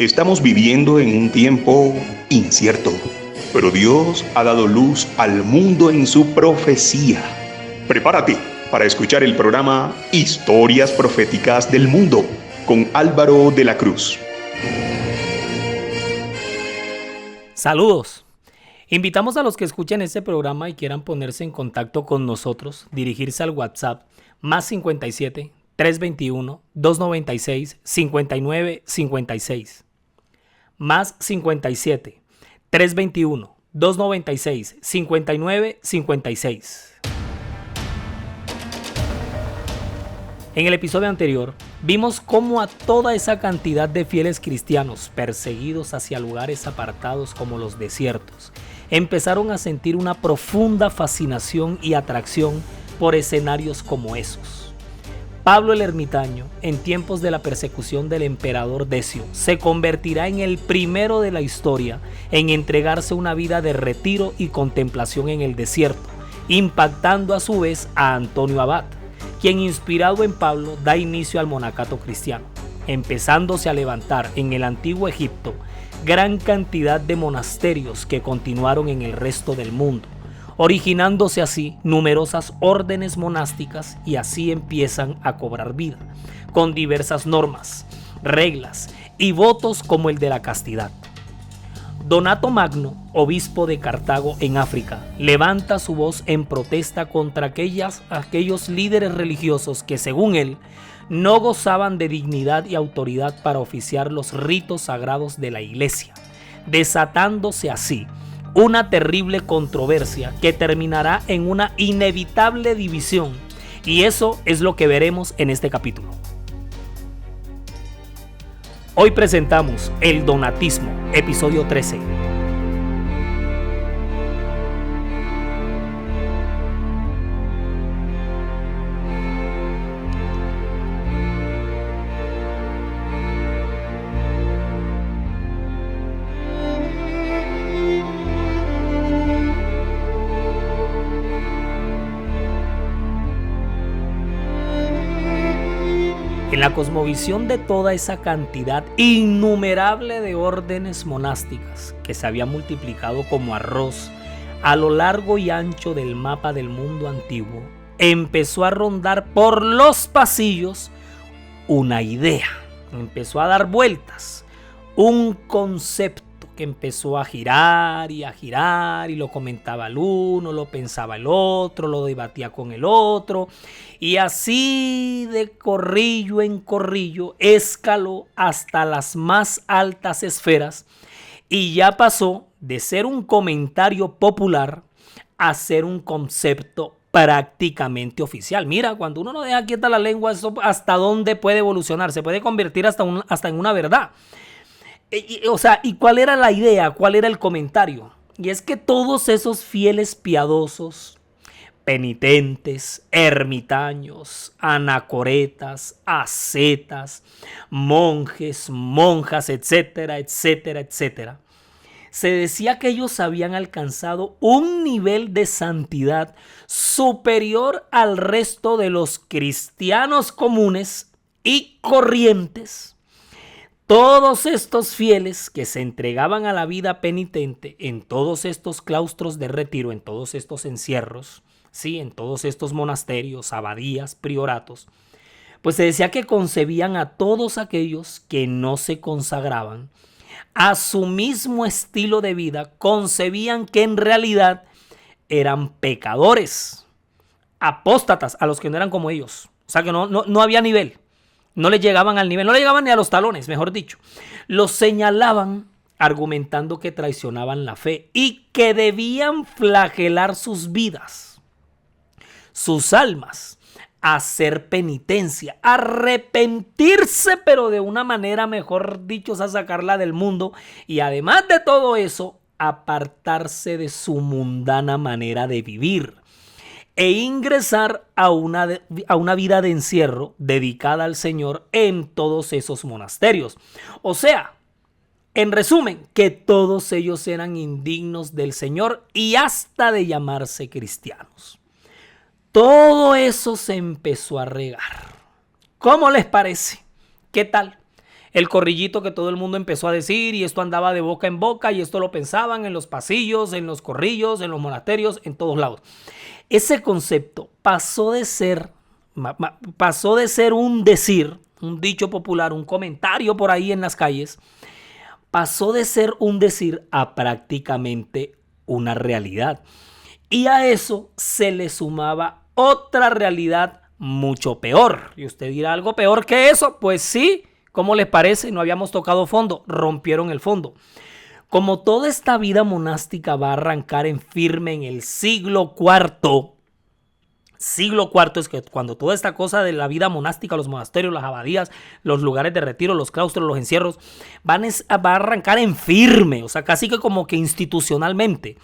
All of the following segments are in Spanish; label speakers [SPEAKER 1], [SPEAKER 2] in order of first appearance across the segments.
[SPEAKER 1] Estamos viviendo en un tiempo incierto, pero Dios ha dado luz al mundo en su profecía. Prepárate para escuchar el programa Historias Proféticas del Mundo con Álvaro de la Cruz.
[SPEAKER 2] Saludos. Invitamos a los que escuchen este programa y quieran ponerse en contacto con nosotros, dirigirse al WhatsApp más 57 321 296 59 56. Más 57 321 296 59 56. En el episodio anterior vimos cómo a toda esa cantidad de fieles cristianos perseguidos hacia lugares apartados como los desiertos empezaron a sentir una profunda fascinación y atracción por escenarios como esos. Pablo el ermitaño, en tiempos de la persecución del emperador Decio, se convertirá en el primero de la historia en entregarse una vida de retiro y contemplación en el desierto, impactando a su vez a Antonio Abad, quien inspirado en Pablo da inicio al monacato cristiano, empezándose a levantar en el antiguo Egipto gran cantidad de monasterios que continuaron en el resto del mundo, originándose así numerosas órdenes monásticas y así empiezan a cobrar vida, con diversas normas, reglas y votos como el de la castidad. Donato Magno, obispo de Cartago en África, levanta su voz en protesta contra aquellos líderes religiosos que, según él, no gozaban de dignidad y autoridad para oficiar los ritos sagrados de la Iglesia, desatándose así una terrible controversia que terminará en una inevitable división, y eso es lo que veremos en este capítulo. Hoy presentamos el Donatismo, episodio 13. En la cosmovisión de toda esa cantidad innumerable de órdenes monásticas que se había multiplicado como arroz a lo largo y ancho del mapa del mundo antiguo, empezó a rondar por los pasillos una idea, empezó a dar vueltas, un concepto que empezó a girar y lo comentaba el uno, lo pensaba el otro, lo debatía con el otro, y así de corrillo en corrillo escaló hasta las más altas esferas y ya pasó de ser un comentario popular a ser un concepto prácticamente oficial. Mira, cuando uno no deja quieta la lengua, eso hasta dónde puede evolucionar, se puede convertir hasta en una verdad. ¿Y cuál era la idea? ¿Cuál era el comentario? Y es que todos esos fieles piadosos, penitentes, ermitaños, anacoretas, ascetas, monjes, monjas, etcétera, etcétera, etcétera, se decía que ellos habían alcanzado un nivel de santidad superior al resto de los cristianos comunes y corrientes. Todos estos fieles que se entregaban a la vida penitente en todos estos claustros de retiro, en todos estos encierros, sí, en todos estos monasterios, abadías, prioratos, pues se decía que concebían a todos aquellos que no se consagraban a su mismo estilo de vida, concebían que en realidad eran pecadores, apóstatas, a los que no eran como ellos. O sea que no había nivel. No le llegaban al nivel, no le llegaban ni a los talones, mejor dicho. Los señalaban argumentando que traicionaban la fe y que debían flagelar sus vidas, sus almas, hacer penitencia, arrepentirse, pero de una manera, mejor dicho, a sacarla del mundo y además de todo eso, apartarse de su mundana manera de vivir e ingresar a una vida de encierro dedicada al Señor en todos esos monasterios. O sea, en resumen, que todos ellos eran indignos del Señor y hasta de llamarse cristianos. Todo eso se empezó a regar. ¿Cómo les parece? ¿Qué tal? El corrillito que todo el mundo empezó a decir, y esto andaba de boca en boca, y esto lo pensaban en los pasillos, en los corrillos, en los monasterios, en todos lados. Ese concepto pasó de ser un decir, un dicho popular, un comentario por ahí en las calles, pasó de ser un decir a prácticamente una realidad. Y a eso se le sumaba otra realidad mucho peor. Y usted dirá, ¿algo peor que eso? Pues sí, ¿cómo les parece? No habíamos tocado fondo, rompieron el fondo. Como toda esta vida monástica va a arrancar en firme en el siglo IV. Siglo IV es que cuando toda esta cosa de la vida monástica, los monasterios, las abadías, los lugares de retiro, los claustros, los encierros, va a arrancar en firme, o sea, casi que como que institucionalmente,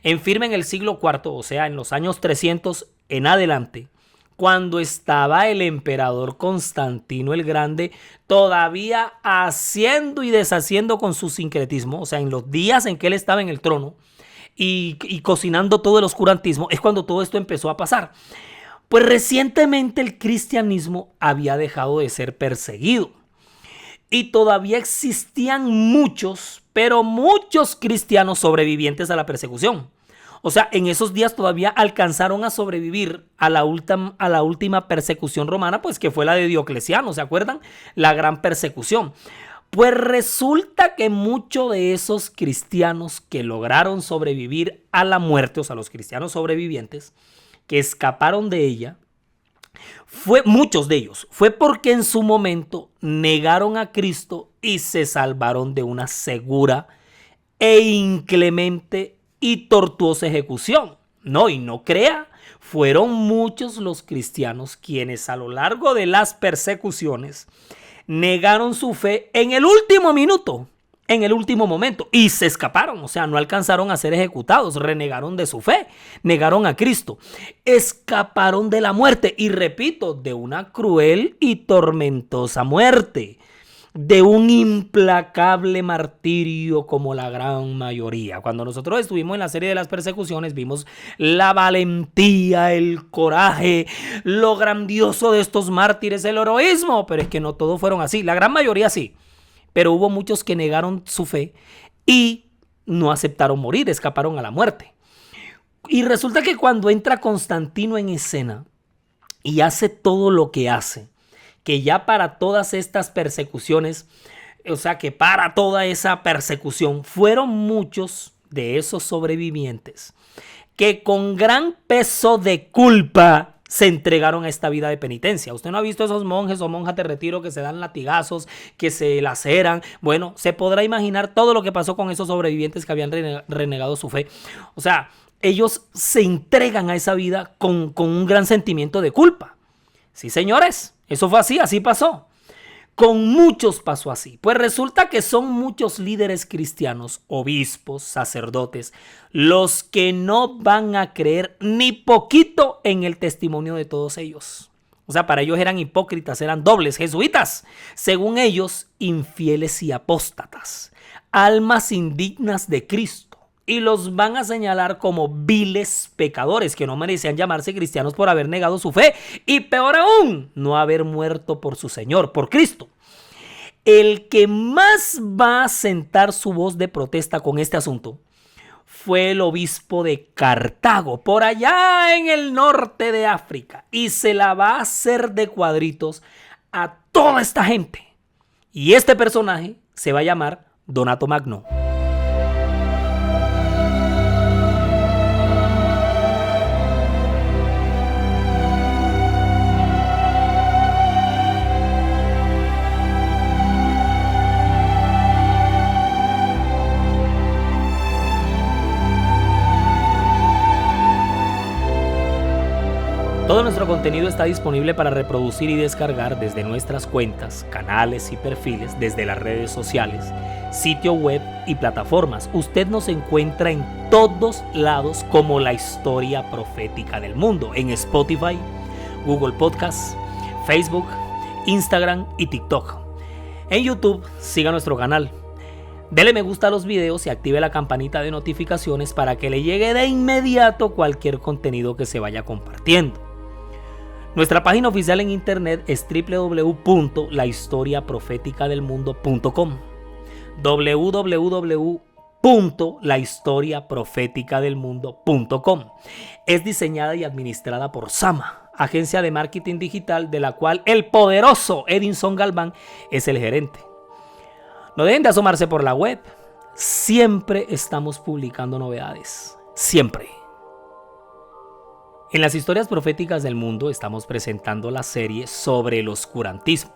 [SPEAKER 2] en firme en el siglo IV, o sea, en los años 300 en adelante, cuando estaba el emperador Constantino el Grande todavía haciendo y deshaciendo con su sincretismo, o sea, en los días en que él estaba en el trono, y cocinando todo el oscurantismo, es cuando todo esto empezó a pasar. Pues recientemente el cristianismo había dejado de ser perseguido y todavía existían muchos, pero muchos cristianos sobrevivientes a la persecución. O sea, en esos días todavía alcanzaron a sobrevivir a la última persecución romana, pues que fue la de Diocleciano, ¿se acuerdan? La gran persecución. Pues resulta que muchos de esos cristianos que lograron sobrevivir a la muerte, o sea, los cristianos sobrevivientes que escaparon de ella, muchos de ellos, fue porque en su momento negaron a Cristo y se salvaron de una segura e inclemente y tortuosa ejecución. No, y no crea, fueron muchos los cristianos quienes a lo largo de las persecuciones negaron su fe en el último minuto, en el último momento, y se escaparon, o sea, no alcanzaron a ser ejecutados, renegaron de su fe, negaron a Cristo, escaparon de la muerte, y repito, de una cruel y tormentosa muerte, de un implacable martirio como la gran mayoría. Cuando nosotros estuvimos en la serie de las persecuciones, vimos la valentía, el coraje, lo grandioso de estos mártires, el heroísmo, pero es que no todos fueron así, la gran mayoría sí, pero hubo muchos que negaron su fe y no aceptaron morir, escaparon a la muerte. Y resulta que cuando entra Constantino en escena y hace todo lo que hace, que ya para todas estas persecuciones, o sea que para toda esa persecución, fueron muchos de esos sobrevivientes que con gran peso de culpa se entregaron a esta vida de penitencia. Usted no ha visto esos monjes o monjas de retiro que se dan latigazos, que se laceran. Bueno, se podrá imaginar todo lo que pasó con esos sobrevivientes que habían renegado su fe. O sea, ellos se entregan a esa vida con un gran sentimiento de culpa. Sí, señores, eso fue así, así pasó. Con muchos pasó así. Pues resulta que son muchos líderes cristianos, obispos, sacerdotes, los que no van a creer ni poquito en el testimonio de todos ellos. O sea, para ellos eran hipócritas, eran dobles, jesuitas. Según ellos, infieles y apóstatas, almas indignas de Cristo. Y los van a señalar como viles pecadores que no merecían llamarse cristianos por haber negado su fe y peor aún, no haber muerto por su Señor, por Cristo. El que más va a sentar su voz de protesta con este asunto fue el obispo de Cartago, por allá en el norte de África, y se la va a hacer de cuadritos a toda esta gente. Y este personaje se va a llamar Donato Magno. Todo nuestro contenido está disponible para reproducir y descargar desde nuestras cuentas, canales y perfiles, desde las redes sociales, sitio web y plataformas. Usted nos encuentra en todos lados como la historia profética del mundo, en Spotify, Google Podcasts, Facebook, Instagram y TikTok. En YouTube, siga nuestro canal. Dele me gusta a los videos y active la campanita de notificaciones para que le llegue de inmediato cualquier contenido que se vaya compartiendo. Nuestra página oficial en internet es www.lahistoriaprofeticadelmundo.com. www.lahistoriaprofeticadelmundo.com. Es diseñada y administrada por Sama, agencia de marketing digital de la cual el poderoso Edinson Galván es el gerente. No dejen de asomarse por la web. Siempre estamos publicando novedades. Siempre. En las historias proféticas del mundo estamos presentando la serie sobre el oscurantismo.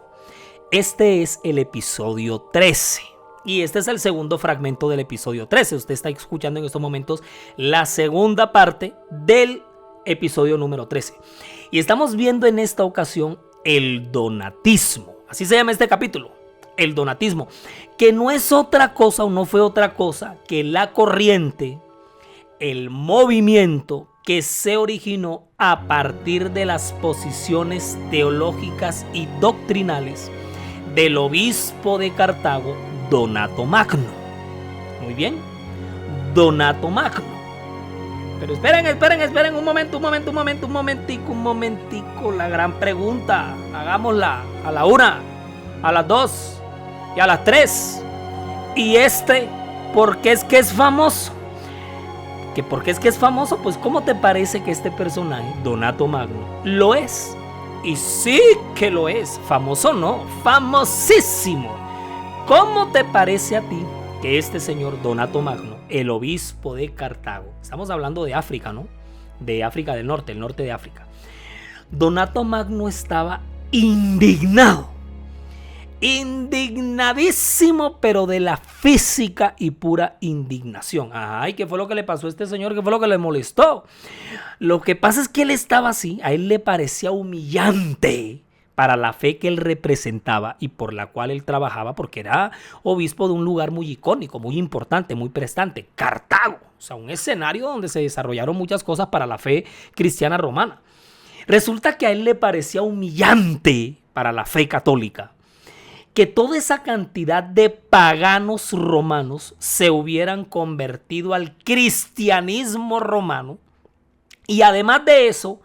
[SPEAKER 2] Este es el episodio 13. Y este es el segundo fragmento del episodio 13. Usted está escuchando en estos momentos la segunda parte del episodio número 13. Y estamos viendo en esta ocasión el donatismo. Así se llama este capítulo. El donatismo. Que no es otra cosa o no fue otra cosa que la corriente, el movimiento que se originó a partir de las posiciones teológicas y doctrinales del obispo de Cartago, Donato Magno. Muy bien, Donato Magno. Pero esperen un momentico, la gran pregunta, hagámosla a la 1, a las 2 y a las 3. ¿Y por qué es que es famoso? ¿Por qué es que es famoso? Pues ¿cómo te parece que este personaje, Donato Magno, lo es? Y sí que lo es, famoso no, famosísimo. ¿Cómo te parece a ti que este señor Donato Magno, el obispo de Cartago, estamos hablando de África, ¿no? De África del Norte, el norte de África. Donato Magno estaba indignadísimo, pero de la física y pura indignación. Ay, ¿qué fue lo que le pasó a este señor? ¿Qué fue lo que le molestó? Lo que pasa es que él estaba así, a él le parecía humillante para la fe que él representaba y por la cual él trabajaba, porque era obispo de un lugar muy icónico, muy importante, muy prestante, Cartago. O sea, un escenario donde se desarrollaron muchas cosas para la fe cristiana romana. Resulta que a él le parecía humillante para la fe católica que toda esa cantidad de paganos romanos se hubieran convertido al cristianismo romano y además de eso,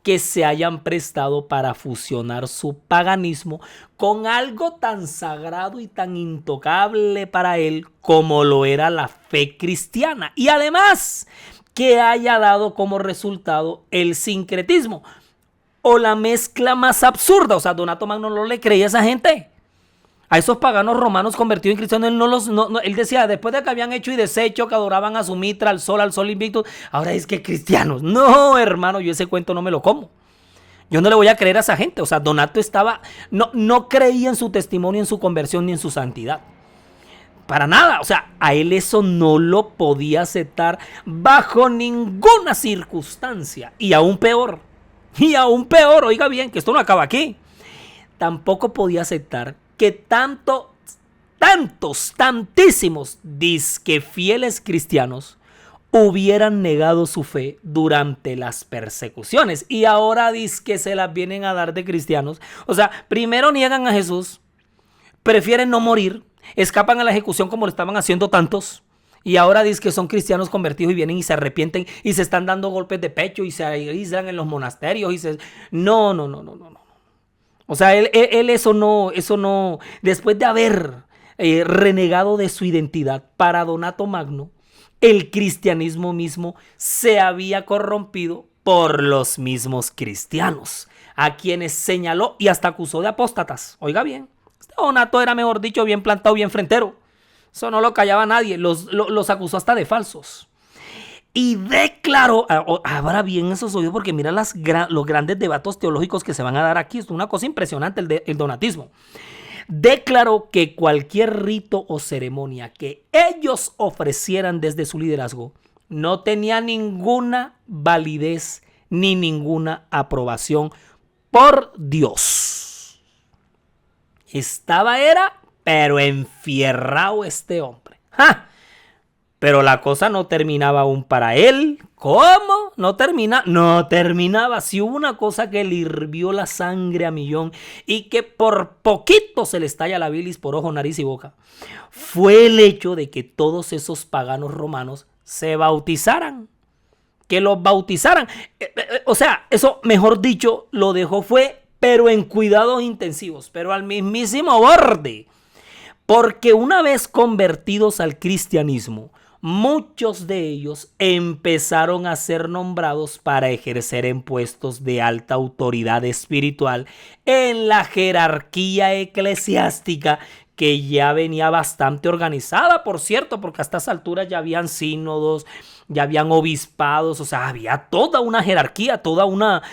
[SPEAKER 2] que se hayan prestado para fusionar su paganismo con algo tan sagrado y tan intocable para él como lo era la fe cristiana. Y además, que haya dado como resultado el sincretismo o la mezcla más absurda. O sea, Donato Magno no le creía a esa gente. A esos paganos romanos convertidos en cristianos, él decía, después de que habían hecho y deshecho, que adoraban a su mitra, al sol invicto, ahora es que cristianos. No, hermano, yo ese cuento no me lo como. Yo no le voy a creer a esa gente. O sea, Donato no creía en su testimonio, en su conversión, ni en su santidad. Para nada. O sea, a él eso no lo podía aceptar bajo ninguna circunstancia. Y aún peor, oiga bien, que esto no acaba aquí. Tampoco podía aceptar que tantísimos disque fieles cristianos hubieran negado su fe durante las persecuciones y ahora disque se las vienen a dar de cristianos. O sea, primero niegan a Jesús, prefieren no morir, escapan a la ejecución como lo estaban haciendo tantos y ahora disque son cristianos convertidos y vienen y se arrepienten y se están dando golpes de pecho y se aíslan en los monasterios No. O sea, él eso no, después de haber renegado de su identidad, para Donato Magno, el cristianismo mismo se había corrompido por los mismos cristianos, a quienes señaló y hasta acusó de apóstatas. Oiga bien, este Donato era, mejor dicho, bien plantado, bien frentero. Eso no lo callaba nadie, los acusó hasta de falsos. Y declaró, ahora bien esos oídos porque mira los grandes debates teológicos que se van a dar aquí, es una cosa impresionante el donatismo. Declaró que cualquier rito o ceremonia que ellos ofrecieran desde su liderazgo no tenía ninguna validez ni ninguna aprobación por Dios. Pero enfierrado este hombre. ¡Ja! Pero la cosa no terminaba aún para él. ¿Cómo? No terminaba. Si hubo una cosa que le hirvió la sangre a millón y que por poquito se le estalla la bilis por ojo, nariz y boca, fue el hecho de que todos esos paganos romanos se bautizaran. que los bautizaran. O sea, eso, mejor dicho, lo dejó fue, pero en cuidados intensivos, pero al mismísimo borde. Porque una vez convertidos al cristianismo, muchos de ellos empezaron a ser nombrados para ejercer en puestos de alta autoridad espiritual en la jerarquía eclesiástica, que ya venía bastante organizada, por cierto, porque a estas alturas ya habían sínodos, ya habían obispados, o sea, había toda una jerarquía, toda una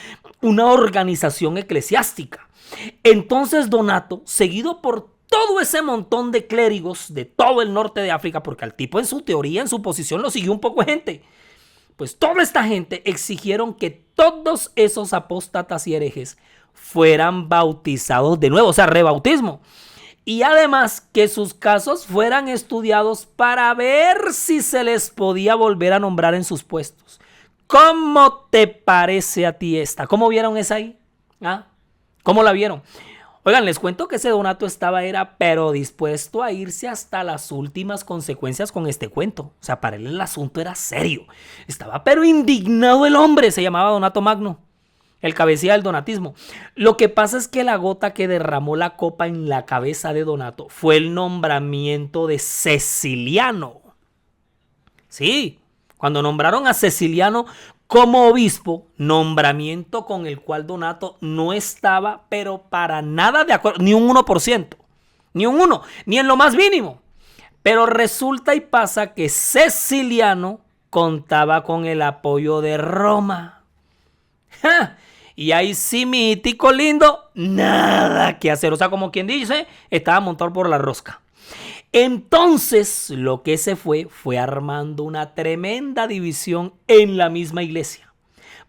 [SPEAKER 2] organización eclesiástica. Entonces Donato, seguido por todo ese montón de clérigos de todo el norte de África, porque al tipo en su teoría, en su posición, lo siguió un poco de gente, pues toda esta gente exigieron que todos esos apóstatas y herejes fueran bautizados de nuevo, o sea, rebautismo. Y además que sus casos fueran estudiados para ver si se les podía volver a nombrar en sus puestos. ¿Cómo te parece a ti esta? ¿Cómo vieron esa ahí? ¿Ah? ¿Cómo la vieron? Oigan, les cuento que ese Donato era pero dispuesto a irse hasta las últimas consecuencias con este cuento. O sea, para él el asunto era serio. Estaba pero indignado el hombre. Se llamaba Donato Magno, el cabecilla del donatismo. Lo que pasa es que la gota que derramó la copa en la cabeza de Donato fue el nombramiento de Ceciliano. Sí, cuando nombraron a Ceciliano como obispo, nombramiento con el cual Donato no estaba, pero para nada de acuerdo, ni un 1%, ni un 1, ni en lo más mínimo. Pero resulta y pasa que Ceciliano contaba con el apoyo de Roma. ¡Ja! Y ahí sí, mi tico lindo, nada que hacer. O sea, como quien dice, estaba montado por la rosca. Entonces, lo que se fue armando una tremenda división en la misma iglesia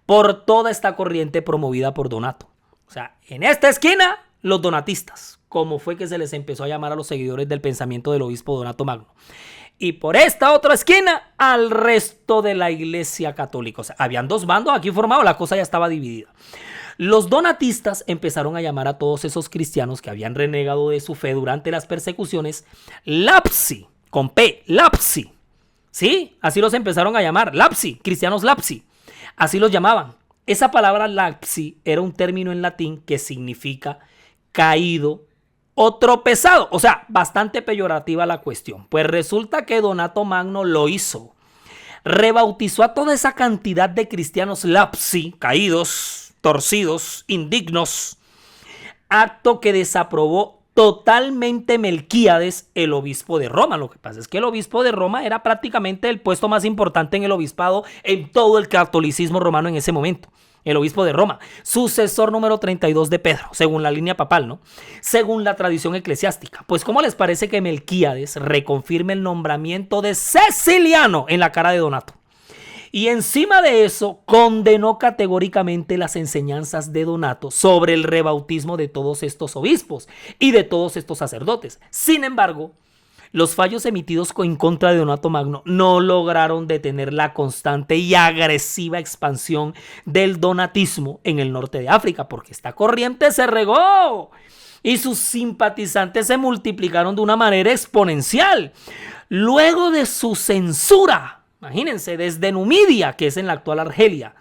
[SPEAKER 2] por toda esta corriente promovida por Donato. O sea, en esta esquina, los donatistas, como fue que se les empezó a llamar a los seguidores del pensamiento del obispo Donato Magno. Y por esta otra esquina, al resto de la iglesia católica. O sea, habían dos bandos aquí formados, la cosa ya estaba dividida. Los donatistas empezaron a llamar a todos esos cristianos que habían renegado de su fe durante las persecuciones lapsi, con P, lapsi. Sí, así los empezaron a llamar, lapsi, cristianos lapsi. Así los llamaban. Esa palabra lapsi era un término en latín que significa caído o tropezado. O sea, bastante peyorativa la cuestión. Pues resulta que Donato Magno lo hizo. Rebautizó a toda esa cantidad de cristianos lapsi, caídos, torcidos, indignos, acto que desaprobó totalmente Melquíades, el obispo de Roma. Lo que pasa es que el obispo de Roma era prácticamente el puesto más importante en el obispado en todo el catolicismo romano en ese momento. El obispo de Roma, sucesor número 32 de Pedro, según la línea papal, ¿no? Según la tradición eclesiástica. Pues, ¿cómo les parece que Melquíades reconfirme el nombramiento de Ceciliano en la cara de Donato? Y encima de eso, condenó categóricamente las enseñanzas de Donato sobre el rebautismo de todos estos obispos y de todos estos sacerdotes. Sin embargo, los fallos emitidos en contra de Donato Magno no lograron detener la constante y agresiva expansión del donatismo en el norte de África, porque esta corriente se regó y sus simpatizantes se multiplicaron de una manera exponencial. Luego de su censura, imagínense, desde Numidia, que es en la actual Argelia,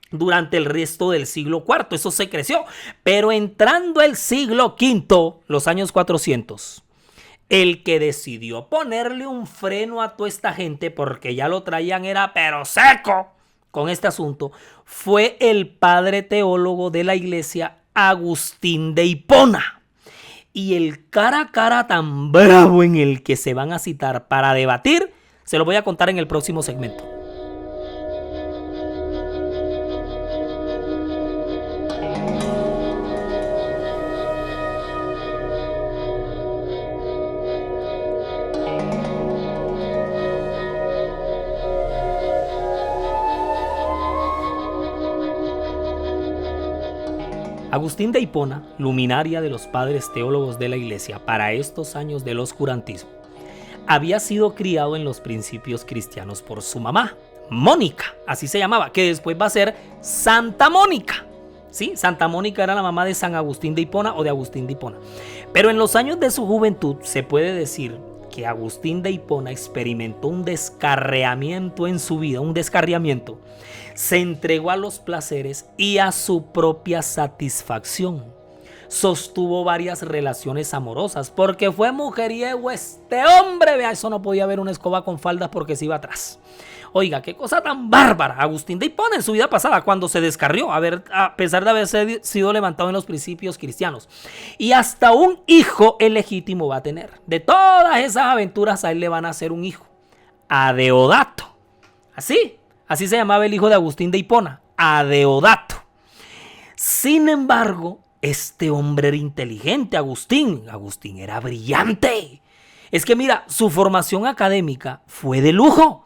[SPEAKER 2] durante el resto del siglo IV, eso se creció. Pero entrando el siglo V, los años 400, el que decidió ponerle un freno a toda esta gente, porque ya lo traían era pero seco con este asunto, fue el padre teólogo de la iglesia, Agustín de Hipona. Y el cara a cara tan bravo en el que se van a citar para debatir, se lo voy a contar en el próximo segmento. Agustín de Hipona, luminaria de los padres teólogos de la iglesia para estos años del oscurantismo, había sido criado en los principios cristianos por su mamá, Mónica, así se llamaba, que después va a ser Santa Mónica. Sí, Santa Mónica era la mamá de San Agustín de Hipona o de Agustín de Hipona. Pero en los años de su juventud se puede decir que Agustín de Hipona experimentó un descarriamiento en su vida, se entregó a los placeres y a su propia satisfacción. Sostuvo varias relaciones amorosas porque fue mujeriego este hombre. Vea, eso no podía haber una escoba con faldas porque se iba atrás. Oiga, qué cosa tan bárbara. Agustín de Hipona en su vida pasada, cuando se descarrió, a pesar de haber sido levantado en los principios cristianos. Y hasta un hijo legítimo va a tener. De todas esas aventuras a él le van a hacer un hijo. Adeodato. Así se llamaba el hijo de Agustín de Hipona. Adeodato. Sin embargo, este hombre era inteligente, Agustín era brillante. Es que mira, su formación académica fue de lujo.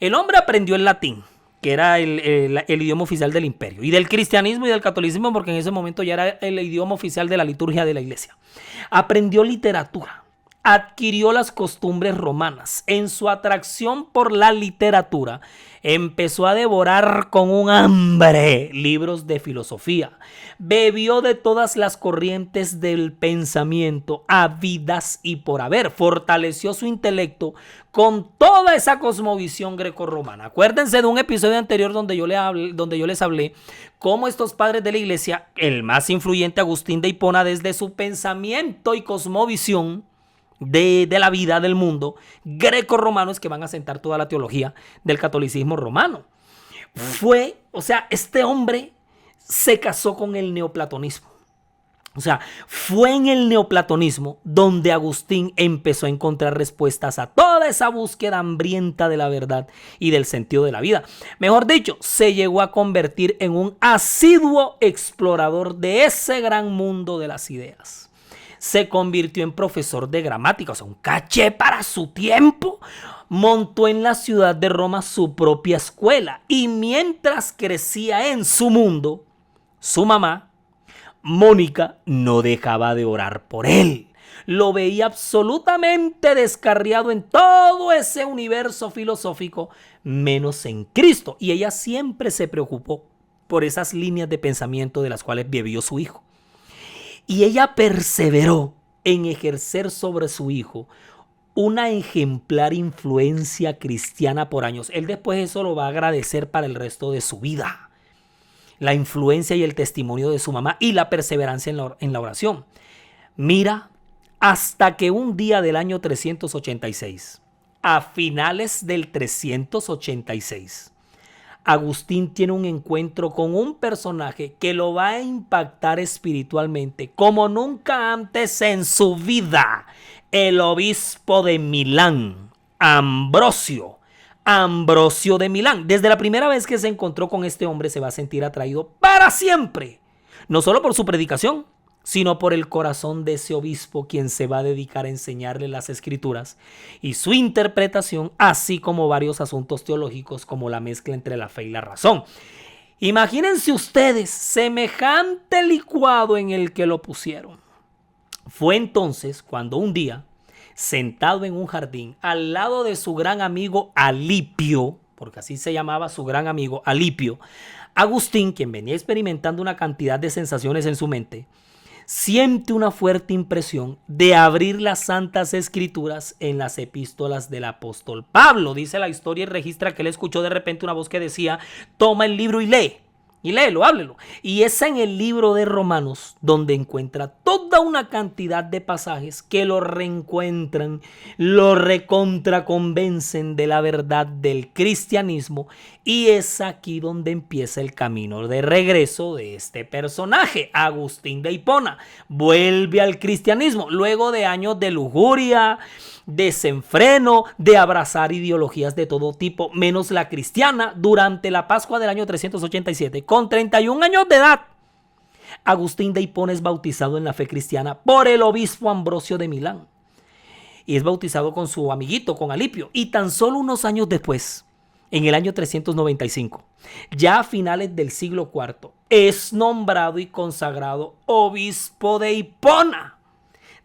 [SPEAKER 2] El hombre aprendió el latín, que era el idioma oficial del imperio, y del cristianismo y del catolicismo, porque en ese momento ya era el idioma oficial de la liturgia de la iglesia. Aprendió literatura, adquirió las costumbres romanas. En su atracción por la literatura, empezó a devorar con un hambre libros de filosofía. Bebió de todas las corrientes del pensamiento, habidas y por haber. Fortaleció su intelecto con toda esa cosmovisión grecorromana. Acuérdense de un episodio anterior donde yo les hablé cómo estos padres de la iglesia, el más influyente Agustín de Hipona, desde su pensamiento y cosmovisión de la vida del mundo greco-romano, es que van a sentar toda la teología del catolicismo romano. Este hombre se casó con el neoplatonismo. Fue en el neoplatonismo donde Agustín empezó a encontrar respuestas a toda esa búsqueda hambrienta de la verdad y del sentido de la vida. Mejor dicho, se llegó a convertir en un asiduo explorador de ese gran mundo de las ideas. Se convirtió en profesor de gramática, un caché para su tiempo. Montó en la ciudad de Roma su propia escuela, y mientras crecía en su mundo, su mamá, Mónica, no dejaba de orar por él. Lo veía absolutamente descarriado en todo ese universo filosófico, menos en Cristo, y ella siempre se preocupó por esas líneas de pensamiento de las cuales bebió su hijo. Y ella perseveró en ejercer sobre su hijo una ejemplar influencia cristiana por años. Él después eso lo va a agradecer para el resto de su vida. La influencia y el testimonio de su mamá y la perseverancia en la oración. Mira, hasta que un día del año 386, a finales del 386, Agustín tiene un encuentro con un personaje que lo va a impactar espiritualmente como nunca antes en su vida. El obispo de Milán, Ambrosio de Milán. Desde la primera vez que se encontró con este hombre se va a sentir atraído para siempre. No solo por su predicación, sino por el corazón de ese obispo, quien se va a dedicar a enseñarle las escrituras y su interpretación, así como varios asuntos teológicos como la mezcla entre la fe y la razón. Imagínense ustedes semejante licuado en el que lo pusieron. Fue entonces cuando un día, sentado en un jardín al lado de su gran amigo Alipio, porque así se llamaba su gran amigo Alipio, Agustín, quien venía experimentando una cantidad de sensaciones en su mente, siente una fuerte impresión de abrir las Santas Escrituras en las epístolas del apóstol Pablo. Dice la historia y registra que él escuchó de repente una voz que decía: toma el libro y lee. Y léelo, háblelo. Y es en el libro de Romanos donde encuentra toda una cantidad de pasajes que lo reencuentran, lo recontraconvencen de la verdad del cristianismo. Y es aquí donde empieza el camino de regreso de este personaje, Agustín de Hipona. Vuelve al cristianismo luego de años de lujuria, desenfreno, de abrazar ideologías de todo tipo, menos la cristiana. Durante la Pascua del año 387, con 31 años de edad, Agustín de Hipona es bautizado en la fe cristiana por el obispo Ambrosio de Milán. Y es bautizado con su amiguito, con Alipio. Y tan solo unos años después, en el año 395, ya a finales del siglo IV, es nombrado y consagrado obispo de Hipona.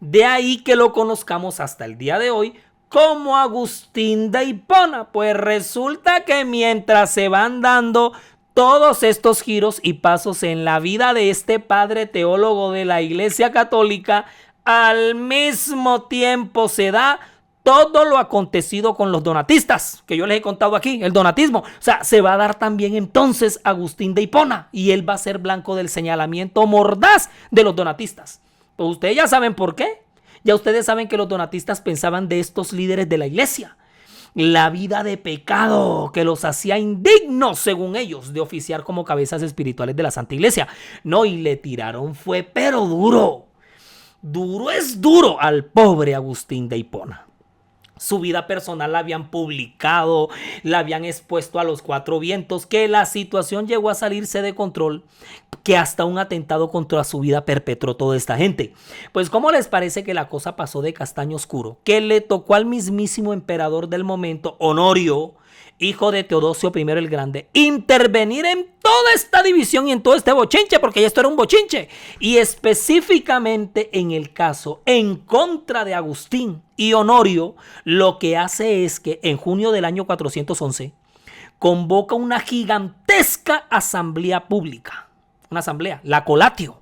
[SPEAKER 2] De ahí que lo conozcamos hasta el día de hoy como Agustín de Hipona. Pues resulta que mientras se van dando todos estos giros y pasos en la vida de este padre teólogo de la Iglesia Católica, al mismo tiempo se da todo lo acontecido con los donatistas, que yo les he contado aquí, el donatismo. O sea, se va a dar también entonces Agustín de Hipona y él va a ser blanco del señalamiento mordaz de los donatistas. Pues ustedes ya saben por qué. Ya ustedes saben que los donatistas pensaban de estos líderes de la iglesia. La vida de pecado que los hacía indignos, según ellos, de oficiar como cabezas espirituales de la Santa Iglesia. No, y le tiraron fue pero duro. Duro es duro al pobre Agustín de Hipona. Su vida personal la habían publicado, la habían expuesto a los cuatro vientos, que la situación llegó a salirse de control, que hasta un atentado contra su vida perpetró toda esta gente. Pues ¿cómo les parece que la cosa pasó de castaño oscuro? Que le tocó al mismísimo emperador del momento, Honorio, hijo de Teodosio I el Grande, intervenir en toda esta división y en todo este bochinche, porque ya esto era un bochinche, y específicamente en el caso en contra de Agustín. Y Honorio lo que hace es que en junio del año 411 convoca una gigantesca asamblea pública, una asamblea, la Colatio,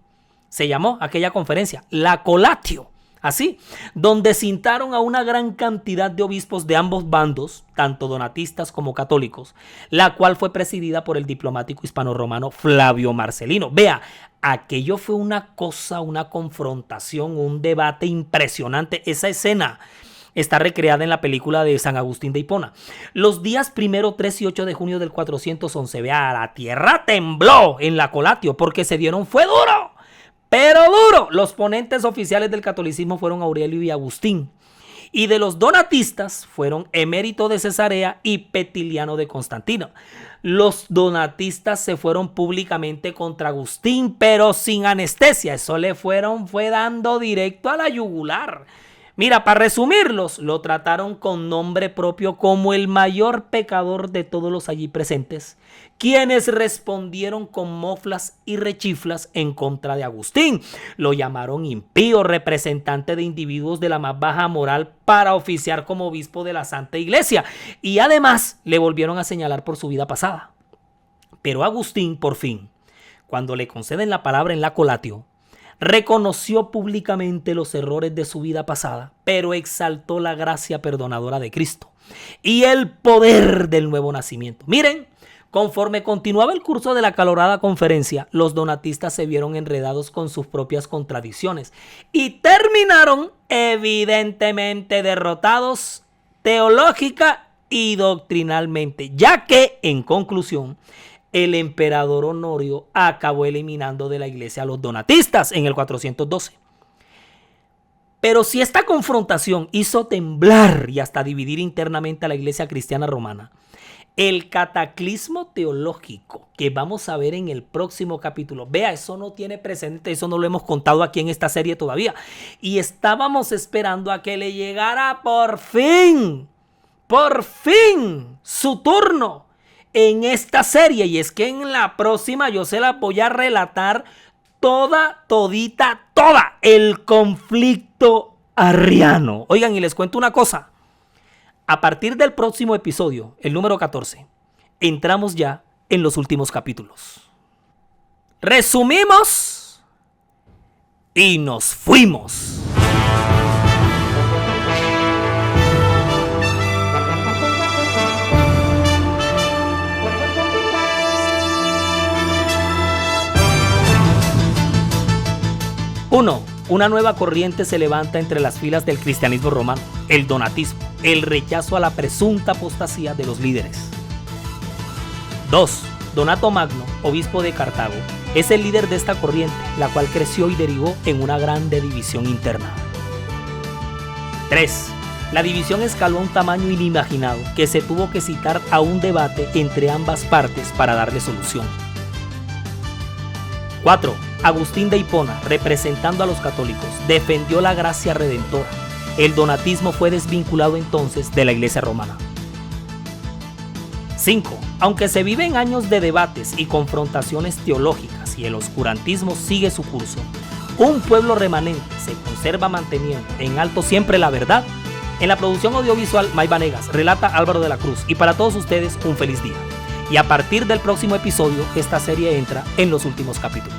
[SPEAKER 2] se llamó aquella conferencia, la Colatio. Así, donde cintaron a una gran cantidad de obispos de ambos bandos, tanto donatistas como católicos, la cual fue presidida por el diplomático hispano-romano Flavio Marcelino. Vea, aquello fue una cosa, una confrontación, un debate impresionante. Esa escena está recreada en la película de San Agustín de Hipona. Los días 1, 3 y 8 de junio del 411, vea, la tierra tembló en la Colatio porque se dieron fue duro. Pero duro. Los ponentes oficiales del catolicismo fueron Aurelio y Agustín. Y de los donatistas fueron Emérito de Cesarea y Petiliano de Constantino. Los donatistas se fueron públicamente contra Agustín, pero sin anestesia. Eso le fue dando directo a la yugular. Mira, para resumirlos, lo trataron con nombre propio como el mayor pecador de todos los allí presentes, quienes respondieron con moflas y rechiflas en contra de Agustín. Lo llamaron impío, representante de individuos de la más baja moral para oficiar como obispo de la Santa Iglesia, y además le volvieron a señalar por su vida pasada. Pero Agustín, por fin, cuando le conceden la palabra en la Colatio, reconoció públicamente los errores de su vida pasada, pero exaltó la gracia perdonadora de Cristo y el poder del nuevo nacimiento. Miren, conforme continuaba el curso de la acalorada conferencia, los donatistas se vieron enredados con sus propias contradicciones y terminaron evidentemente derrotados teológica y doctrinalmente, ya que, en conclusión, el emperador Honorio acabó eliminando de la iglesia a los donatistas en el 412. Pero si esta confrontación hizo temblar y hasta dividir internamente a la iglesia cristiana romana, el cataclismo teológico que vamos a ver en el próximo capítulo, vea, eso no tiene precedente, eso no lo hemos contado aquí en esta serie todavía. Y estábamos esperando a que le llegara por fin, su turno en esta serie, y es que en la próxima yo se la voy a relatar toda el conflicto arriano. Oigan, y les cuento una cosa, a partir del próximo episodio, el número 14, entramos ya en los últimos capítulos. Resumimos y nos fuimos. Una nueva corriente se levanta entre las filas del cristianismo romano, el donatismo, el rechazo a la presunta apostasía de los líderes. 2. Donato Magno, obispo de Cartago, es el líder de esta corriente, la cual creció y derivó en una grande división interna. 3. La división escaló a un tamaño inimaginado que se tuvo que citar a un debate entre ambas partes para darle solución. 4. Agustín de Hipona, representando a los católicos, defendió la gracia redentora. El donatismo fue desvinculado entonces de la iglesia romana. 5. Aunque se viven años de debates y confrontaciones teológicas y el oscurantismo sigue su curso, un pueblo remanente se conserva manteniendo en alto siempre la verdad. En la producción audiovisual May Vanegas, relata Álvaro de la Cruz, y para todos ustedes un feliz día. Y a partir del próximo episodio, esta serie entra en los últimos capítulos.